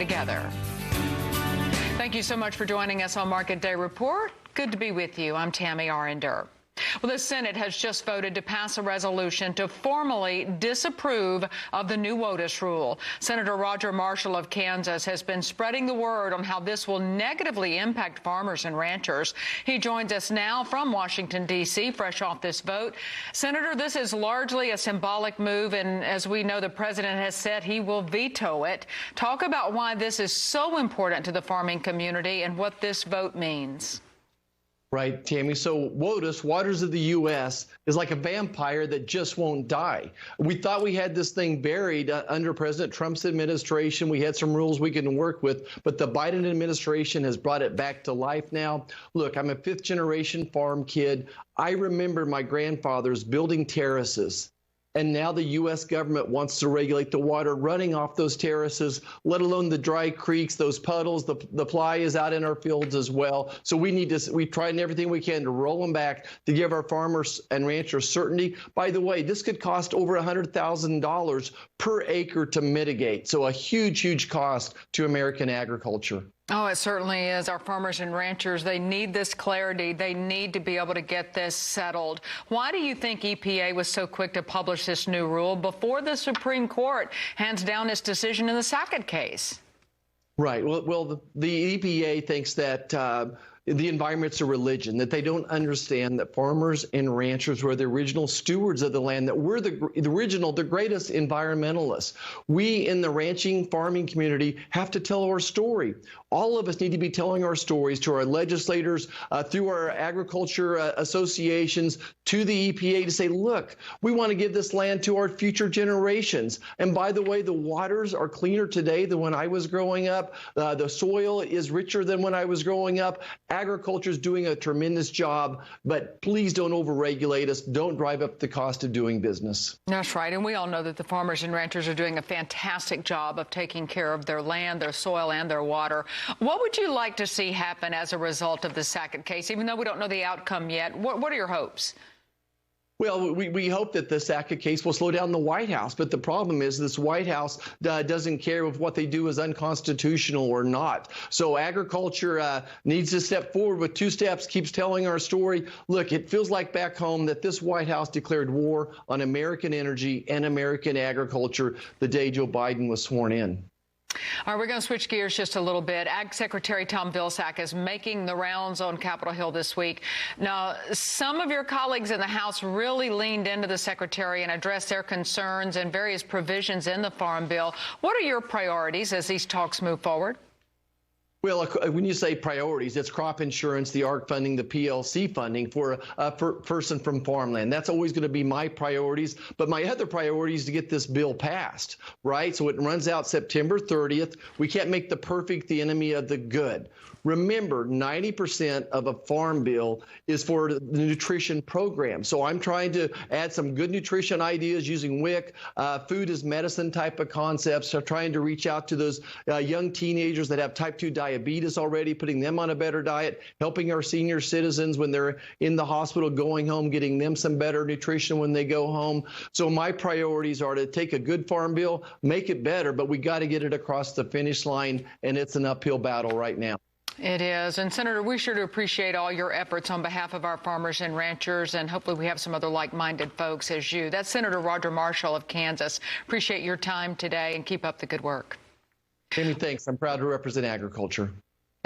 together. Thank you so much for joining us on Market Day Report. Good to be with you. I'm Tammy Arender. Well, the Senate has just voted to pass a resolution to formally disapprove of the new WOTUS rule. Senator Roger Marshall of Kansas has been spreading the word on how this will negatively impact farmers and ranchers. He joins us now from Washington, D.C., fresh off this vote. Senator, this is largely a symbolic move, and as we know, the president has said he will veto it. Talk about why this is so important to the farming community and what this vote means. Right, Tammy. So WOTUS, Waters of the U.S., is like a vampire that just won't die. We thought we had this thing buried under President Trump's administration. We had some rules we can work with, but the Biden administration has brought it back to life now. Look, I'm a fifth-generation farm kid. I remember my grandfathers building terraces. And now the U.S. government wants to regulate the water running off those terraces, let alone the dry creeks, those puddles. The ply is out in our fields as well. So we've tried everything we can to roll them back to give our farmers and ranchers certainty. By the way, this could cost over $100,000 per acre to mitigate. So a huge, huge cost to American agriculture. Oh, it certainly is. Our farmers and ranchers, they need this clarity. They need to be able to get this settled. Why do you think EPA was so quick to publish this new rule before the Supreme Court hands down its decision in the Sackett case? Right. Well, the EPA thinks that the environment's a religion, that they don't understand that farmers and ranchers were the original stewards of the land, that we're the greatest environmentalists. We in the ranching farming community have to tell our story. All of us need to be telling our stories to our legislators, through our agriculture associations, to the EPA to say, look, we want to give this land to our future generations. And by the way, the waters are cleaner today than when I was growing up. The soil is richer than when I was growing up. Agriculture is doing a tremendous job, but please don't overregulate us. Don't drive up the cost of doing business. That's right. And we all know that the farmers and ranchers are doing a fantastic job of taking care of their land, their soil, and their water. What would you like to see happen as a result of the Sackett case? Even though we don't know the outcome yet, what are your hopes? Well, we hope that the Sackett case will slow down the White House. But the problem is this White House doesn't care if what they do is unconstitutional or not. So agriculture needs to step forward with 2 steps, keeps telling our story. Look, it feels like back home that this White House declared war on American energy and American agriculture the day Joe Biden was sworn in. All right, we're going to switch gears just a little bit. Ag Secretary Tom Vilsack is making the rounds on Capitol Hill this week. Now, some of your colleagues in the House really leaned into the Secretary and addressed their concerns and various provisions in the Farm Bill. What are your priorities as these talks move forward? Well, when you say priorities, it's crop insurance, the ARC funding, the PLC funding for a person from farmland. That's always going to be my priorities. But my other priority is to get this bill passed, right? So it runs out September 30th. We can't make the perfect the enemy of the good. Remember, 90% of a farm bill is for the nutrition program. So I'm trying to add some good nutrition ideas using WIC, food as medicine type of concepts. So trying to reach out to those young teenagers that have type 2 diabetes already, putting them on a better diet, helping our senior citizens when they're in the hospital going home, getting them some better nutrition when they go home. So my priorities are to take a good farm bill, make it better, but we got to get it across the finish line, and it's an uphill battle right now. It is. And, Senator, we sure do appreciate all your efforts on behalf of our farmers and ranchers, and hopefully we have some other like-minded folks as you. That's Senator Roger Marshall of Kansas. Appreciate your time today, and keep up the good work. Tammy, thanks. I'm proud to represent agriculture.